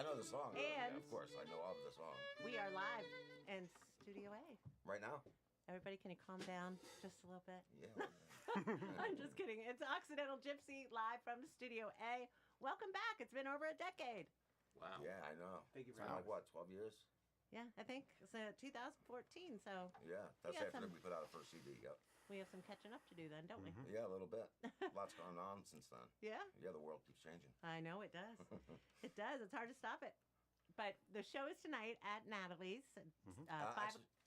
I know the song. And yeah, of course, I know of the song. we are live in Studio A. Right now? Everybody, can you calm down just a little bit? Yeah. I'm just kidding. It's Occidental Gypsy live from Studio A. Welcome back. It's been over a decade. Wow. Yeah, I know. Thank you It's very been much. like, what, 12 years? Yeah, I think it's 2014. So Yeah, that's got after some- we put out our first CD. Yep. we have some catching up to do then, don't we? Yeah, a little bit. Lots going on since then. Yeah. Yeah, the world keeps changing. I know it does. It does. It's hard to stop it. But the show is tonight at Natalie's.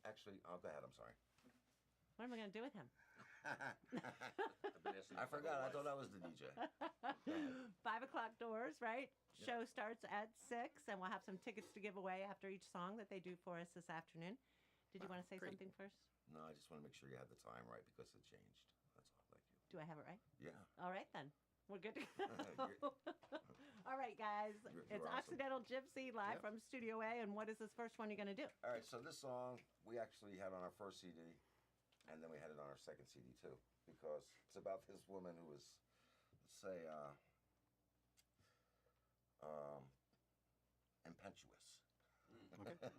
Actually, oh, go ahead. I'm sorry. What am I going to do with him? I forgot. I thought I was the DJ. 5 o'clock doors, right? Show starts at 6, and we'll have some tickets to give away after each song that they do for us this afternoon. Did you want to say great. something first? No, I just want to make sure you had the time right because it changed. That's all. Thank you. Do I have it right? Yeah. All right, then. We're good to go. All right, guys. You're It's awesome. Occidental Gypsy live Yep. from Studio A. And what is this first one you're going to do? All right, so this song we actually had on our first CD, and then we had it on our second CD too, because it's about this woman who was, let's say, impetuous. Impetuous.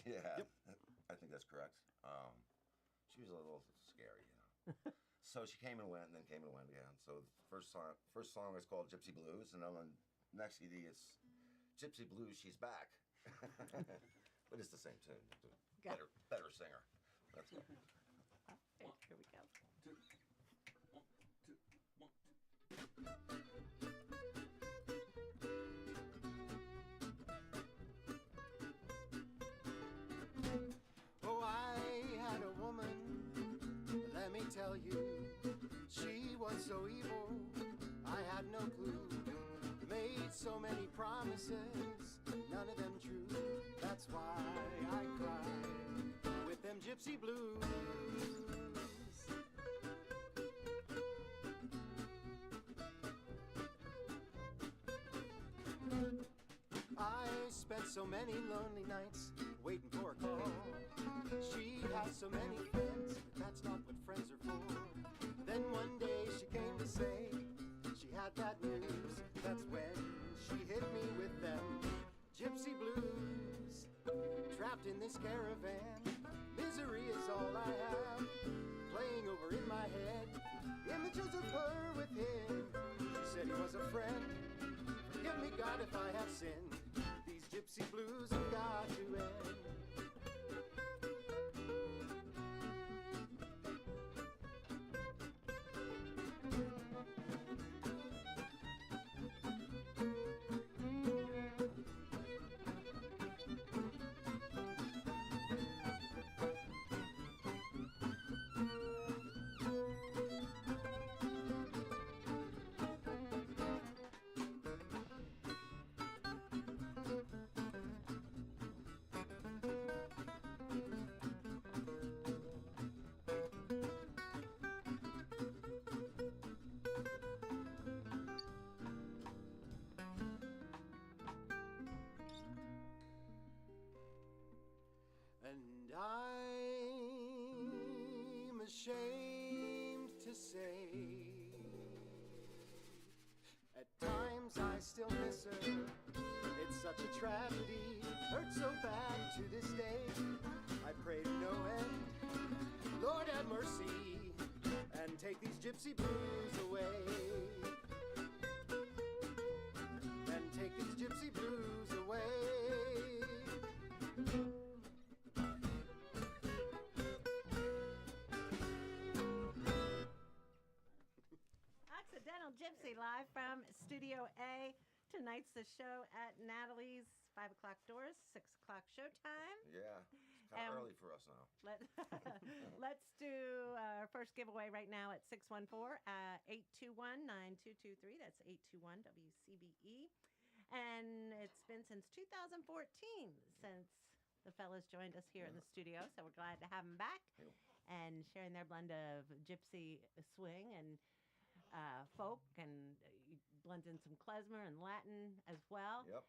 Yeah, I think that's correct. She was a little scary, you know. So she came and went, and then came and went again. So the first song is called Gypsy Blues, and then on the next CD it's Gypsy Blues, She's Back. But it's the same tune. Better singer. That's all. Okay, here we go. Two. One, two, one, Oh, I had a woman, let me tell you, she was so evil, I had no clue. Made so many promises, none of them true. That's why I cry with them gypsy blues. I spent so many lonely nights waiting for a call. She has so many friends, but that's not what friends are for. Then one day she came to say she had bad news. That's when she hit me with them gypsy blues. Trapped in this caravan, misery is all I have. Playing over in my head, images of her with him. She said he was a friend. Forgive me, God, if I have sinned. These gypsy blues have got to end. And I'm ashamed to say, at times I still miss her. It's such a tragedy, hurts so bad to this day. I pray to no end, Lord have mercy, and take these gypsy blues away. And take these gypsy blues away. Occidental Gypsy live from Studio A. Tonight's the show at Natalie's. 5 o'clock doors, 6 o'clock showtime. Yeah, it's kind of early for us now. Let's do our first giveaway right now at 614-821-9223. That's 821-WCBE. And it's been since 2014 since the fellas joined us here in the studio, so we're glad to have them back and sharing their blend of gypsy swing and folk, and blend in some klezmer and Latin as well. Yep.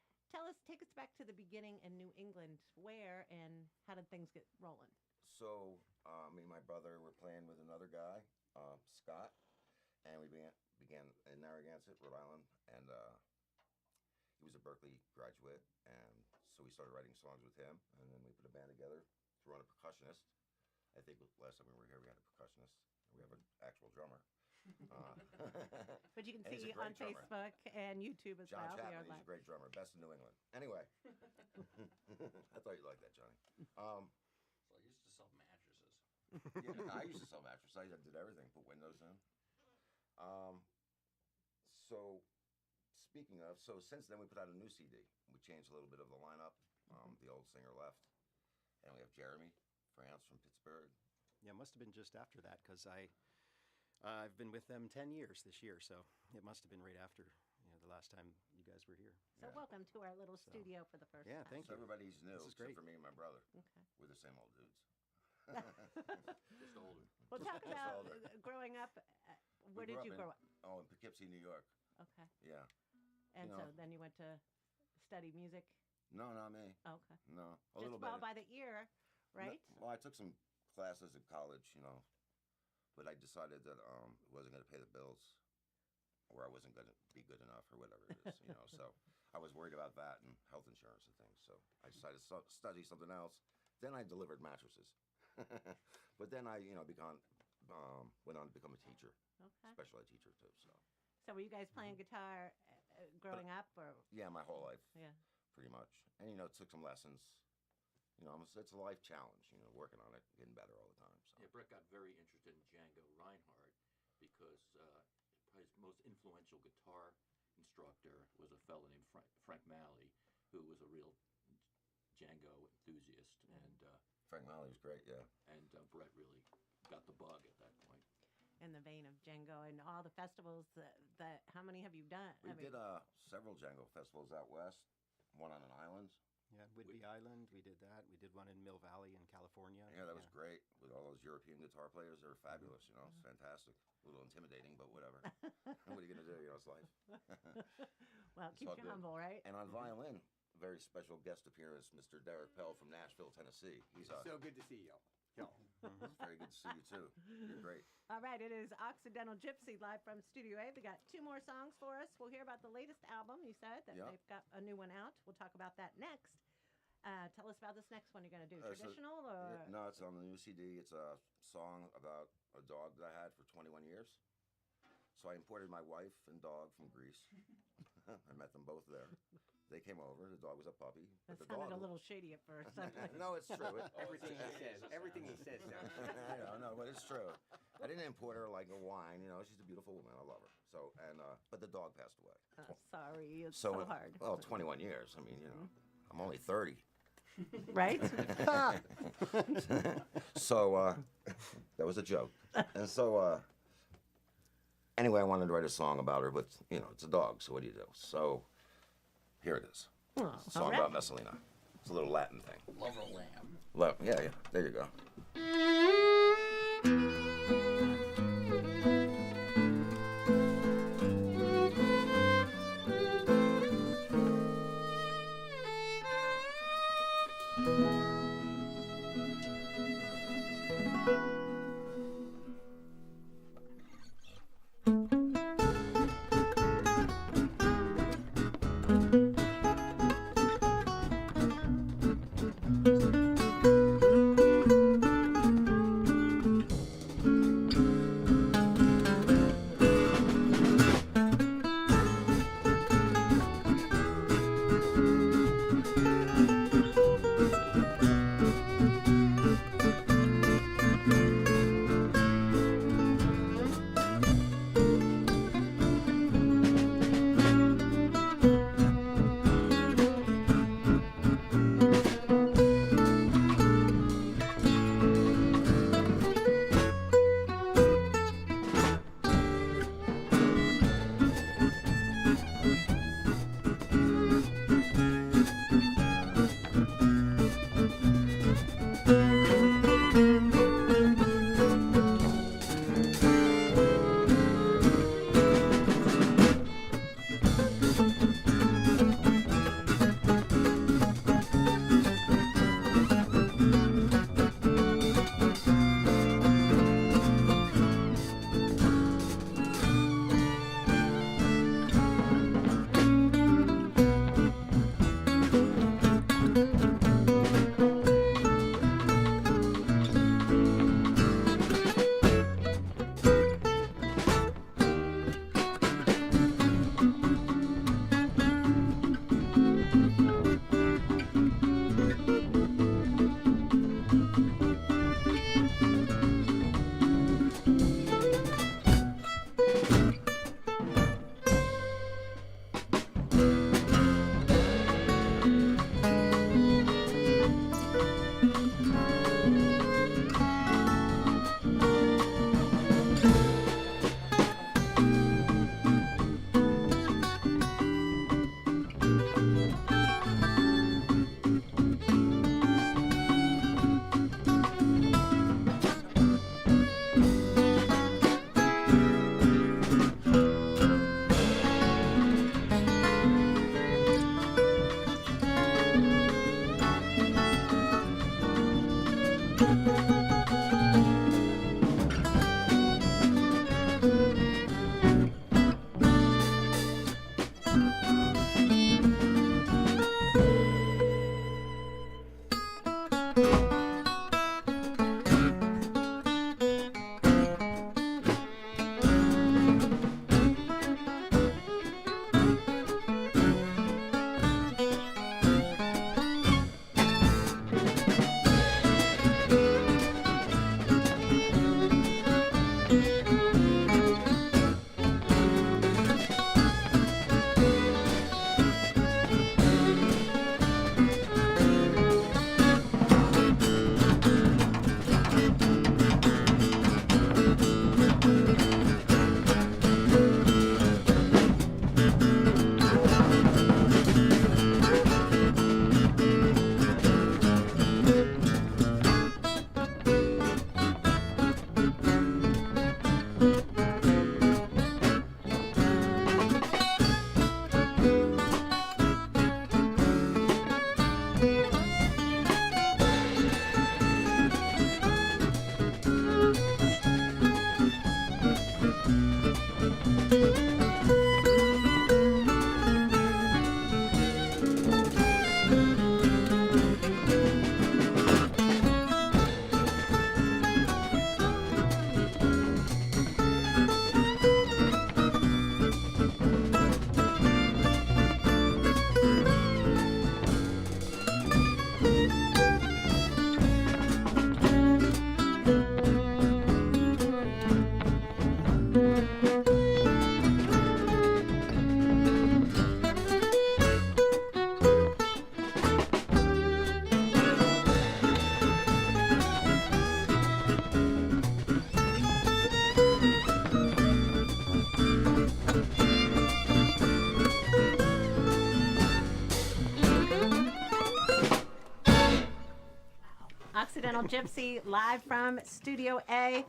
Take us back to the beginning in New England. Where and how did things get rolling? So, me and my brother were playing with another guy, Scott, and we began in Narragansett, Rhode Island, and he was a Berkeley graduate, and so we started writing songs with him, and then we put a band together, threw on a percussionist. I think last time we were here, we had a percussionist. We have an actual drummer. But you can and he's see a great on drummer. Facebook and YouTube as John well. Chapman, he's a great drummer, best in New England. Anyway, I thought you'd like that, Johnny. So I used to sell mattresses. Yeah, I used to sell mattresses. I did everything, put windows in. So, speaking of, so since then we put out a new CD. We changed a little bit of the lineup. The old singer left, and we have Jeremy France from Pittsburgh. Yeah, it must have been just after that because I've been with them 10 years this year, so it must have been right after the last time you guys were here. So welcome to our little studio for the first Yeah, time. thank So you. everybody's new, This is except great. for me and my brother. Okay. We're the same old dudes. Just older. Well, talk Just about older. Growing up. Where We did you in- grow up? Oh, in Poughkeepsie, New York. Okay. Yeah. And You so know. then you went to study music? No, not me. Oh, okay. No, a Just little well bit. by the ear, No, right? well, I took some classes at college, but I decided that it wasn't going to pay the bills, or I wasn't going to be good enough, or whatever it is, So I was worried about that and health insurance and things. So I decided to study something else. Then I delivered mattresses, but then I, went on to become a teacher, Okay. special ed teacher too. So So were you guys playing guitar growing up, or yeah, my whole life, yeah? pretty much, and took some lessons. It's a life challenge, working on it, getting better all the time. So. Yeah, Brett got very interested in Django Reinhardt because his most influential guitar instructor was a fellow named Frank Malley, who was a real Django enthusiast, and Frank Malley was great, yeah. Brett really got the bug at that point. In the vein of Django and all the festivals that how many have you done? We did several Django festivals out west, one on an island. Yeah, Whidbey Island, we did that. We did one in Mill Valley in California. Yeah, that was great with all those European guitar players. They were fabulous, It's fantastic. A little intimidating, but whatever. What are you going to do? It's life. Well, It's keeps all you good. humble, right? And on violin, very special guest appearance, Mr. Derek Pell from Nashville, Tennessee. He's So good to see you. Yo. it's very good to see you, too. You're great. All right, it is Occidental Gypsy live from Studio A. We got 2 more songs for us. We'll hear about the latest album. You said that Yeah. they've got a new one out. We'll talk about that next. Tell us about this next one you're going to do. So- Traditional or? No, it's on the new CD. It's a song about a dog that I had for 21 years. So I imported my wife and dog from Greece. I met them both there. They came over. The dog was a puppy. That But the sounded dog a little shady at first. no, it's true. Everything he says. Everything he says sounds good. I know, no, but it's true. I didn't import her like a wine. She's a beautiful woman. I love her. So, but the dog passed away. Sorry, it's so hard. Well, 21 years. I mean, I'm only 30. Right? So that was a joke. And so anyway, I wanted to write a song about her, but it's a dog. So what do you do? So here it is. Oh, It's a song all right. about Messalina. It's a little Latin thing. Lover Lamb. Yeah. There you go. Occidental Gypsy, live from Studio A.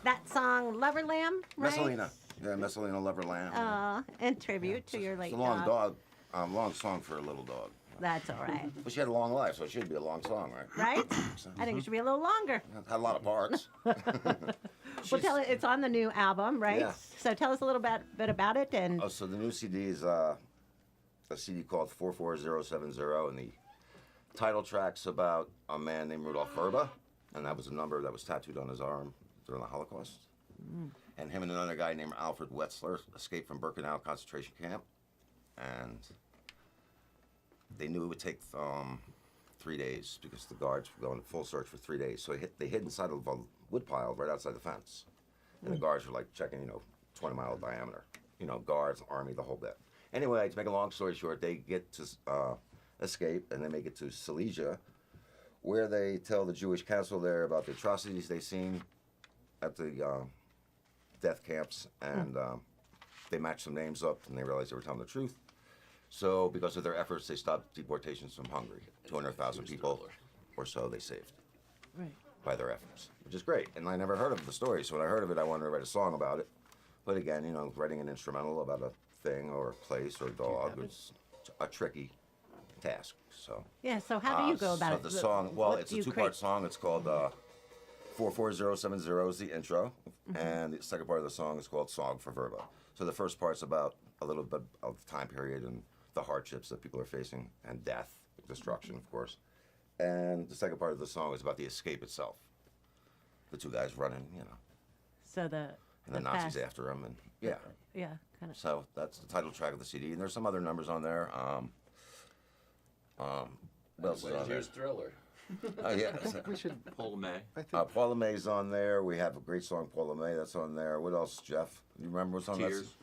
That song, Lover Lamb, right? Messalina. Yeah, Messalina Lover Lamb. In tribute to your late It's a long dog. long song for a little dog. That's all right. But she had a long life, so it should be a long song, right? Right? I think it should be a little longer. Had a lot of parts. Well, tell it, it's on the new album, right? Yeah. So tell us a little bit about it. And Oh, so the new CD is a CD called 44070, and the title track's about a man named Rudolf Verba, and that was a number that was tattooed on his arm during the Holocaust. And him and another guy named Alfred Wetzler escaped from Birkenau concentration camp, and they knew it would take 3 days because the guards were going full search for 3 days. So they hid inside of a wood pile right outside the fence, and the guards were like checking, 20-mile diameter, guards, army, the whole bit. Anyway, to make a long story short, they get to escape, and they make it to Silesia, where they tell the Jewish council there about the atrocities they seen at the death camps, and they matched some names up, and they realized they were telling the truth. So because of their efforts, they stopped deportations from Hungary. 200,000 people or so they saved by their efforts, which is great. And I never heard of the story, so when I heard of it, I wanted to write a song about it. But again, writing an instrumental about a thing or a place or a dog is a tricky task. So yeah, so how do you go about so it? the song, well, What it's do a you two-part create? song. It's called 44070 is the intro, and the second part of the song is called Song for Verba. So the first part's about a little bit of time period and the hardships that people are facing, and death, destruction, of course. And the second part of the song is about the escape itself. The two guys running, So the and the Nazis fast- after them, and yeah. Yeah, kind of. So that's the title track of the CD, and there's some other numbers on there. What else is on there? Here's Thriller. Yeah. We should. Paul May. I think. Paula May's on there. We have a great song, Paula May, that's on there. What else, Jeff? You remember what's on that? Tears.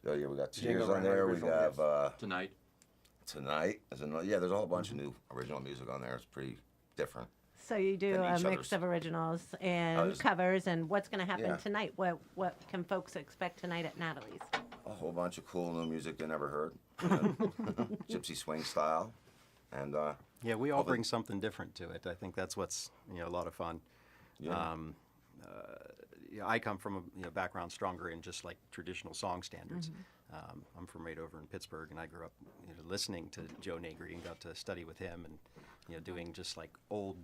Oh, yeah, we got Django Tears on Reinhardt there. We original, have Tonight. Tonight. Yeah, there's a whole bunch of new original music on there. It's pretty different. So you do than a each mix other's. of originals and Others. covers, and what's going to happen Yeah. tonight? What can folks expect tonight at Natalie's? A whole bunch of cool new music they never heard. Gypsy swing style. And Yeah, we all All the- bring something different to it. I think that's what's a lot of fun. yeah. I come from a background stronger in just like traditional song standards. I'm from right over in Pittsburgh, and I grew up listening to Joe Negri and got to study with him, and doing just like old,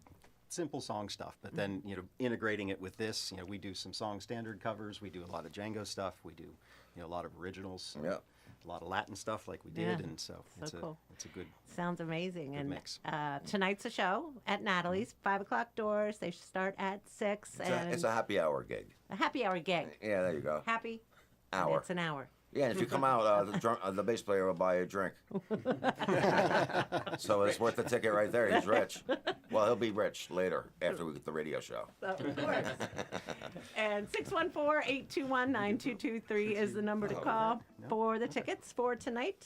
simple song stuff. But then integrating it with this, we do some song standard covers. We do a lot of Django stuff. We do a lot of originals. Yeah. A lot of Latin stuff like we did, Yeah, and so, so cool. it's a good. Sounds amazing. Good And mix. tonight's a show at Natalie's, 5 o'clock doors. They start at 6. It's a happy hour gig. a happy hour gig. Yeah, there you go. Happy Hour. It's an hour. Yeah, and if you come out, the bass player will buy you a drink. So it's worth the ticket right there. He's rich. Well, he'll be rich later after we get the radio show. Of course. And 614-821-9223 is the number to call for the tickets for tonight.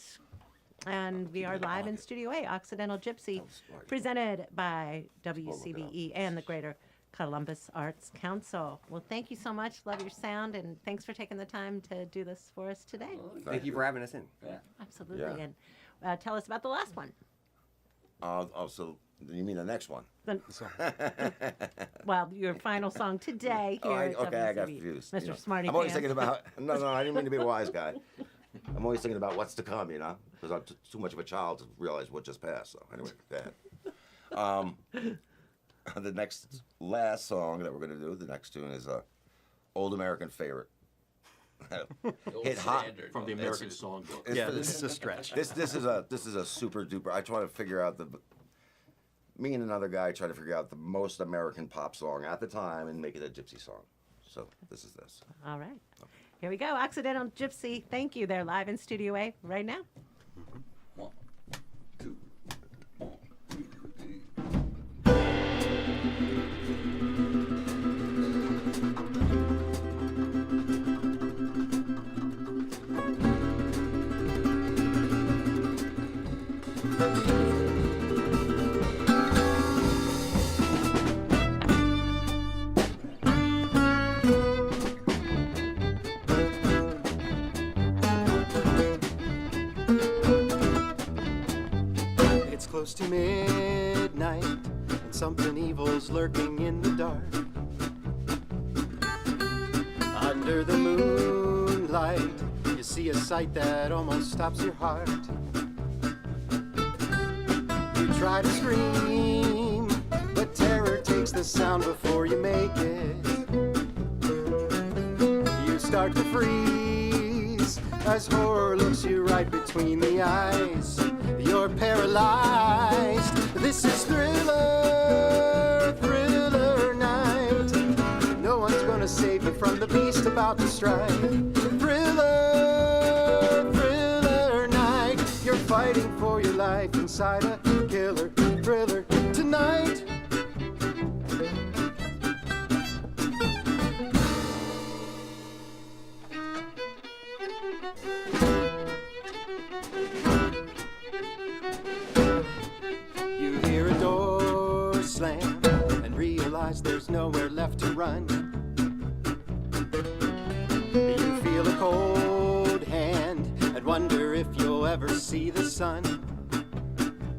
And we are live in Studio A, Occidental Gypsy, presented by WCBE and the Greater Columbus Arts Council. Well, thank you so much. Love your sound, and thanks for taking the time to do this for us today. Thank you for having us in. Absolutely. Yeah. And tell us about the last one. So you mean the next one? Well, your final song today Oh, here at okay, I got WCBE. confused. Mr. Smarty I'm always Pants. thinking about. No, I didn't mean to be a wise guy. I'm always thinking about what's to come, because I'm too much of a child to realize what just passed. So anyway, go ahead. The last song that we're gonna do, the next tune is a old American favorite. Hit hot From the American Songbook. Yeah, this is a stretch. This is a super duper. I try to figure out me and another guy try to figure out the most American pop song at the time and make it a gypsy song. So this is this. All right. Here we go. Occidental Gypsy. Thank you. They're live in Studio A right now. 1, 2, 1, 2, It's close to midnight, midnight, and something evil's lurking in the dark. Under the moonlight, you see a sight that almost stops your heart. You try to scream, but terror takes the sound before you make it. You start to freeze as horror looks you right between the eyes. You're paralyzed. This is Thriller, Thriller night. No one's gonna save you from the beast about to strike. Thriller, Thriller night. You're fighting for your life inside a killer thriller tonight. You hear a door slam and realize there's nowhere left to run. You feel a cold hand and wonder if you'll ever see the sun.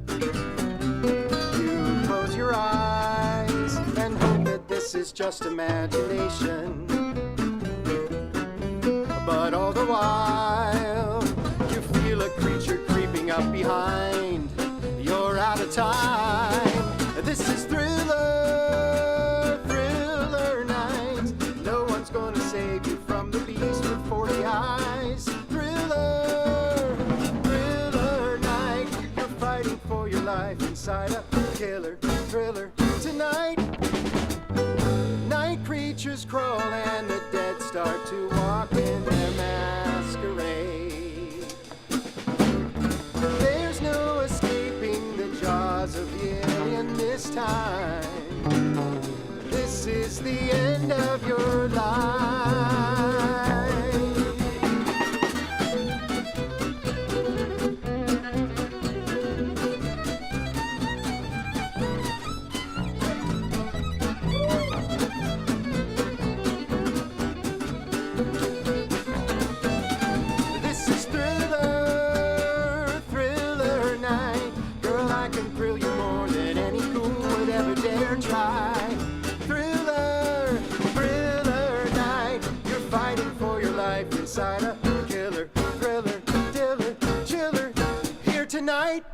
You close your eyes and hope that this is just imagination. But all the while, you feel a creature creeping up behind. You're out of time. This is Thriller, Thriller night. No one's gonna save you from the beast with 40 eyes. Thriller, Thriller night. You're fighting for your life inside a killer thriller tonight. Night creatures crawl and the dead start to walk in their masquerade. There's no escaping the jaws of the alien this time. This is the end of your life. This is Thriller, Thriller night. Girl, I can thrill you more than any cool would ever dare try. Thriller, Thriller night. You're fighting for your life inside a killer thriller, diller, chiller here tonight.